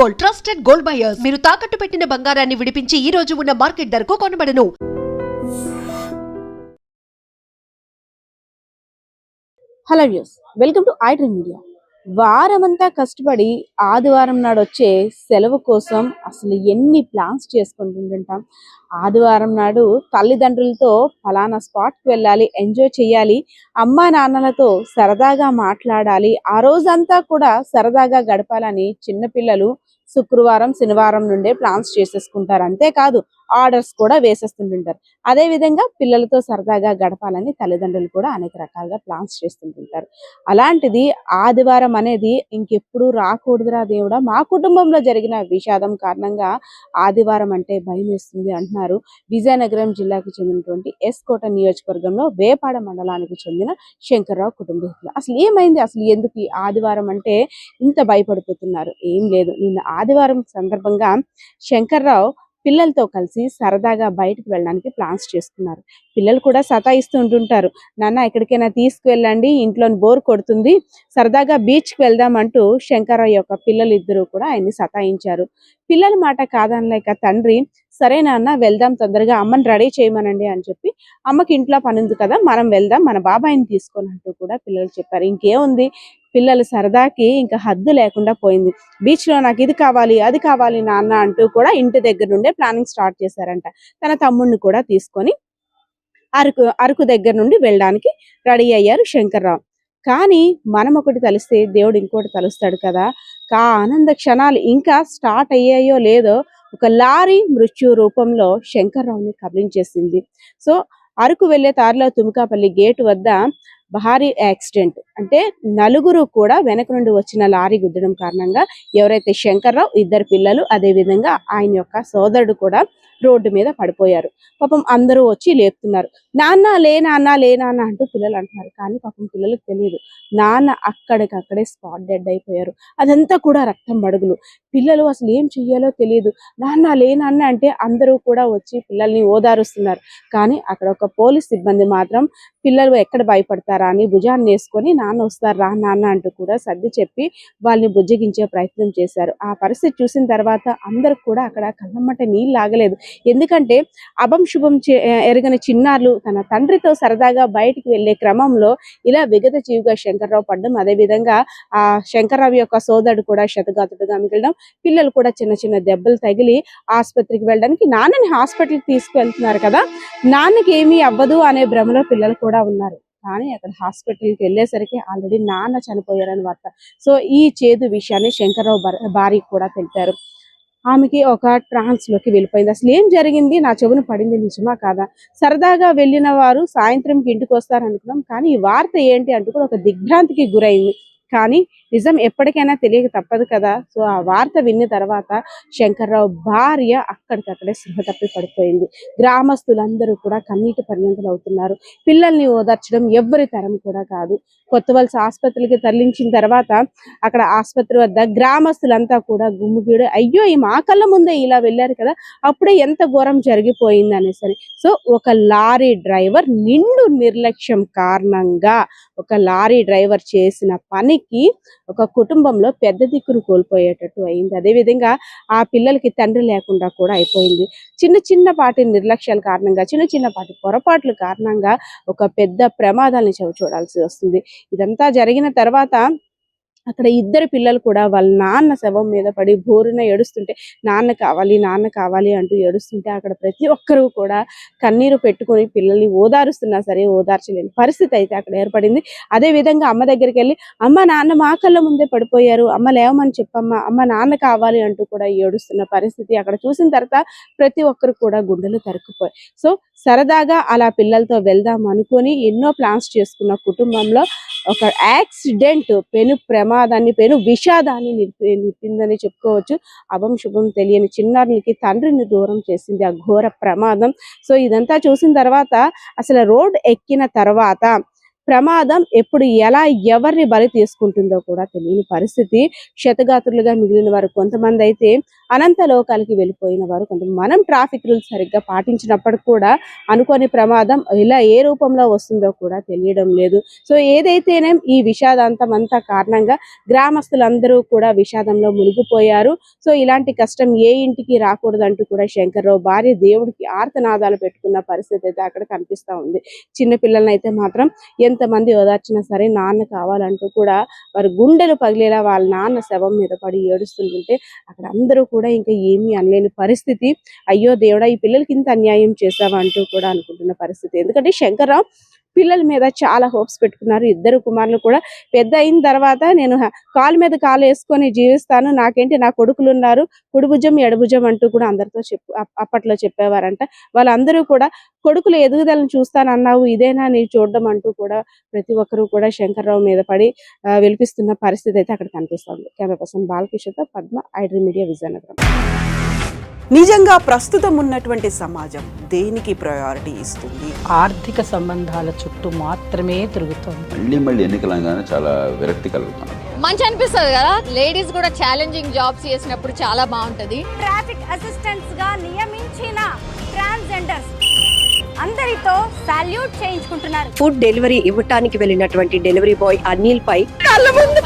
Gold, trusted gold buyers. మీరు తాకట్టు పెట్టిన బంగారాన్ని విడిపించి ఈ రోజు ఉన్న మార్కెట్ ధరకు కొనబడను. Hello views, welcome to I dream media. వారమంతా కష్టపడి ఆదివారం నాడు వచ్చే సెలవు కోసం అసలు ఎన్ని ప్లాన్స్ చేసుకుంటుంటాం. ఆదివారం నాడు తల్లిదండ్రులతో ఫలానా స్పాట్కి వెళ్ళాలి, ఎంజాయ్ చేయాలి, అమ్మా నాన్నలతో సరదాగా మాట్లాడాలి, ఆ రోజంతా కూడా సరదాగా గడపాలని చిన్నపిల్లలు శుక్రవారం శనివారం నుండే ప్లాన్స్ చేసేసుకుంటారు. అంతేకాదు ఆర్డర్స్ కూడా వేసేస్తుంటుంటారు. అదే విధంగా పిల్లలతో సరదాగా గడపాలని తల్లిదండ్రులు కూడా అనేక రకాలుగా ప్లాన్స్ చేస్తుంటుంటారు. అలాంటిది ఆదివారం అనేది ఇంకెప్పుడు రాకూడదురా దేవుడా, మా కుటుంబంలో జరిగిన విషాదం కారణంగా ఆదివారం అంటే భయం వేస్తుంది అంటున్నారు విజయనగరం జిల్లాకు చెందినటువంటి ఎస్కోట నియోజకవర్గంలో వేపాడ మండలానికి చెందిన శంకర్రావు కుటుంబీకులు. అసలు ఏమైంది, అసలు ఎందుకు ఈ ఆదివారం అంటే ఇంత భయపడిపోతున్నారు? ఏం లేదు, నిన్న ఆదివారం సందర్భంగా శంకర్రావు పిల్లలతో కలిసి సరదాగా బయటకు వెళ్ళడానికి ప్లాన్స్ చేసుకున్నారు. పిల్లలు కూడా సతాయిస్తూ ఉంటుంటారు, నాన్న ఎక్కడికైనా తీసుకువెళ్ళండి, ఇంట్లోని బోర్ కొడుతుంది, సరదాగా బీచ్కి వెళ్దామంటూ శంకర్రావు యొక్క పిల్లలు ఇద్దరు కూడా ఆయన్ని సతాయించారు. పిల్లల మాట కాదనలేక తండ్రి, సరే నాన్న వెళ్దాం, తొందరగా అమ్మని రెడీ చేయమనండి అని చెప్పి, అమ్మకి ఇంట్లో పని ఉంది కదా మనం వెళ్దాం, మన బాబాయిని తీసుకొని అంటూ కూడా పిల్లలు చెప్పారు. ఇంకేముంది, పిల్లలు సరదాకి ఇంకా హద్దు లేకుండా పోయింది. బీచ్లో నాకు ఇది కావాలి అది కావాలి నాన్న అంటూ కూడా ఇంటి దగ్గర నుండే ప్లానింగ్ స్టార్ట్ చేశారంట. తన తమ్ముడిని కూడా తీసుకొని అరకు దగ్గర నుండి వెళ్ళడానికి రెడీ అయ్యారు శంకర్రావు. కానీ మనం ఒకటి తలిస్తే దేవుడు ఇంకోటి తలుస్తాడు కదా. ఆనంద క్షణాలు ఇంకా స్టార్ట్ అయ్యాయో లేదో ఒక లారీ మృత్యు రూపంలో శంకర్రావుని కబలించేసింది. సో అరకు వెళ్లే దారిలో తుమికాపల్లి గేటు వద్ద భారీ యాక్సిడెంట్, అంటే నలుగురు కూడా వెనక నుండి వచ్చిన లారీ గుద్దడం కారణంగా ఎవరైతే శంకర్రావు, ఇద్దరు పిల్లలు, అదే విధంగా ఆయన యొక్క సోదరుడు కూడా రోడ్డు మీద పడిపోయారు. పాపం అందరూ వచ్చి లేపుతున్నారు, నాన్న లే నాన్న లే నాన్న అంటూ పిల్లలు అంటున్నారు. కానీ పాపం పిల్లలకు తెలియదు, నాన్న అక్కడికక్కడే స్పాట్ డెడ్ అయిపోయారు. అదంతా కూడా రక్తం మడుగులు. పిల్లలు అసలు ఏం చెయ్యాలో తెలియదు. నాన్న లే నాన్న అంటే అందరూ కూడా వచ్చి పిల్లల్ని ఓదారుస్తున్నారు. కానీ అక్కడ ఒక పోలీస్ సిబ్బంది మాత్రం పిల్లలు ఎక్కడ భయపడతారా అని భుజాన్ని వేసుకొని, నాన్న వస్తారు రా నాన్న అంటూ కూడా సర్ది చెప్పి వాళ్ళని బుజ్జగించే ప్రయత్నం చేశారు. ఆ పరిస్థితి చూసిన తర్వాత అందరూ కూడా అక్కడ కళ్ళమ్మట నీళ్ళు ఆగలేదు. ఎందుకంటే అభం శుభం ఎరగని చిన్నారులు తన తండ్రితో సరదాగా బయటికి వెళ్లే క్రమంలో ఇలా విగత జీవిగా శంకర్రావు పడ్డం, అదేవిధంగా ఆ శంకర్రావు యొక్క సోదరుడు కూడా శతగాతుడుగా మిగలడం, పిల్లలు కూడా చిన్న చిన్న దెబ్బలు తగిలి ఆసుపత్రికి వెళ్ళడానికి, నాన్నని హాస్పిటల్కి తీసుకువెళ్తున్నారు కదా, నాన్నకి ఏమీ అవ్వదు అనే భ్రమలో పిల్లలు కూడా ఉన్నారు. కానీ అక్కడ హాస్పిటల్కి వెళ్ళేసరికి ఆల్రెడీ నాన్న చనిపోయారని వార్త. సో ఈ చేదు విషయాన్ని శంకర్రావు భార్య కూడా తెలిపారు. ఆమెకి ఒక ట్రాన్స్ లోకి వెళ్ళిపోయింది. అసలు ఏం జరిగింది, నా చెవున పడింది నిజమా కాదా, సరదాగా వెళ్ళిన వారు సాయంత్రంకి ఇంటికి వస్తారనుకున్నాం, కానీ ఈ వార్త ఏంటి అంటూ కూడా ఒక దిగ్భ్రాంతికి గురైంది. కానీ నిజం ఎప్పటికైనా తెలియక తప్పదు కదా. సో ఆ వార్త విన్న తర్వాత శంకర్రావు భార్య అక్కడికక్కడే స్పృహ తప్పి పడిపోయింది. గ్రామస్తులందరూ కూడా కన్నీటి పర్యంతలు అవుతున్నారు. పిల్లల్ని ఓదార్చడం ఎవ్వరి తరం కూడా కాదు. కొత్తవలస ఆసుపత్రికి తరలించిన తర్వాత అక్కడ ఆసుపత్రి వద్ద గ్రామస్తులంతా కూడా గుమ్ముగీడు, అయ్యో ఈ మా కళ్ళ ముందే ఇలా వెళ్ళారు కదా, అప్పుడే ఎంత ఘోరం జరిగిపోయింది అనేసరి. సో ఒక లారీ డ్రైవర్ నిండు నిర్లక్ష్యం కారణంగా ఒక లారీ డ్రైవర్ చేసిన పనికి ఒక కుటుంబంలో పెద్ద దిక్కును కోల్పోయేటట్టు అయింది. అదేవిధంగా ఆ పిల్లలకి తండ్రి లేకుండా కూడా అయిపోయింది. చిన్నపాటి నిర్లక్ష్యాల కారణంగా, చిన్నపాటి పొరపాట్ల కారణంగా ఒక పెద్ద ప్రమాదాలను చూడాల్సి వస్తుంది. ఇదంతా జరిగిన తర్వాత అక్కడ ఇద్దరు పిల్లలు కూడా వాళ్ళ నాన్న శవం మీద పడి బోరున ఏడుస్తుంటే, నాన్న కావాలి అంటూ ఏడుస్తుంటే అక్కడ ప్రతి ఒక్కరూ కూడా కన్నీరు పెట్టుకొని పిల్లల్ని ఓదారుస్తున్నా సరే ఓదార్చలేని పరిస్థితి అయితే అక్కడ ఏర్పడింది. అదే విధంగా అమ్మ దగ్గరికి వెళ్ళి, అమ్మ నాన్న మా కళ్ళ ముందే పడిపోయారు, అమ్మ లేవమని చెప్పమ్మా, అమ్మ నాన్న కావాలి అంటూ కూడా ఏడుస్తున్న పరిస్థితి అక్కడ చూసిన తర్వాత ప్రతి ఒక్కరు కూడా గుండెలు తరుక్కుపోయి. సో సరదాగా అలా పిల్లలతో వెళ్దాం అనుకొని ఎన్నో ప్లాన్స్ చేసుకున్న కుటుంబంలో ఒక యాక్సిడెంట్ పెను విషాదాన్ని నింపిందని చెప్పుకోవచ్చు. అభం శుభం తెలియని చిన్నారులకి తండ్రిని దూరం చేసింది ఆ ఘోర ప్రమాదం. సో ఇదంతా చూసిన తర్వాత అసలు రోడ్ ఎక్కిన తర్వాత ప్రమాదం ఎప్పుడు ఎలా ఎవరిని బలి తీసుకుంటుందో కూడా తెలియని పరిస్థితి. క్షతగాత్రులుగా మిగిలిన వారు కొంతమంది అయితే అనంత లోకాలకి వెళ్ళిపోయిన వారు కొంతమంది. మనం ట్రాఫిక్ రూల్స్ సరిగ్గా పాటించినప్పటికి కూడా అనుకోని ప్రమాదం ఇలా ఏ రూపంలో వస్తుందో కూడా తెలియడం లేదు. సో ఏదైతేనే ఈ విషాదాంతం అంతా కారణంగా గ్రామస్తులందరూ కూడా విషాదంలో మునిగిపోయారు. సో ఇలాంటి కష్టం ఏ ఇంటికి రాకూడదంటూ కూడా శంకర్రావు భార్య దేవుడికి ఆర్తనాదాలు పెట్టుకున్న పరిస్థితి అయితే అక్కడ కనిపిస్తా ఉంది. చిన్న పిల్లల్ని అయితే మాత్రం ఎంతమంది ఓదార్చినా సరే నాన్న కావాలంటూ కూడా వారి గుండెలు పగిలేలా వాళ్ళ నాన్న శవం మీద పడి ఏడుస్తుంటుంటే అక్కడ అందరూ కూడా ఇంకా ఏమీ అనలేని పరిస్థితి. అయ్యో దేవుడా, ఈ పిల్లలకి ఇంత అన్యాయం చేశావా అంటూ కూడా అనుకుంటున్న పరిస్థితి. ఎందుకంటే శంకర్రావు పిల్లల మీద చాలా హోప్స్ పెట్టుకున్నారు. ఇద్దరు కుమారులు కూడా పెద్ద అయిన తర్వాత నేను కాలు మీద కాలు వేసుకొని జీవిస్తాను, నాకేంటి నా కొడుకులు ఉన్నారు, కుడి భుజం ఎడభుజం అంటూ కూడా అందరితో అప్పట్లో చెప్పేవారంట. వాళ్ళందరూ కూడా కొడుకుల ఎదుగుదలను చూస్తానన్నావు, ఇదేనా నీ చూడడం అంటూ కూడా ప్రతి ఒక్కరూ కూడా శంకర్రావు మీద పడి విలిపిస్తున్న పరిస్థితి అయితే అక్కడ కనిపిస్తుంది. కెమెరా పర్సన్ బాలకిషోర్తో పద్మ, ఐడ్రీమ్ మీడియా, విజయనగరం. నిజంగా ప్రస్తుతం ఉన్నటువంటి సమాజం దేనికి ప్రయారిటీ ఇస్తుంది? ఆర్థిక సంబంధాల చుట్టూ మాత్రమే తిరుగుతోంది. మళ్ళీ ఎన్నికలంగానే చాలా విరక్తి కలుగుతాను. మంచి అనిపిస్తుంది కదా, లేడీస్ కూడా ఛాలెంజింగ్ జాబ్స్ చేసినప్పుడు చాలా బాగుంటది. ట్రాఫిక్ అసిస్టెంట్స్ గా నియమించిన ట్రాన్స్జెండర్స్ అందరితో సాల్యూట్ చేయించుకుంటున్నారు. ఫుడ్ డెలివరీ ఇవ్వటానికి వెళ్ళినటువంటి డెలివరీ బాయ్ అనిల్ పై కళ్ళ ముందు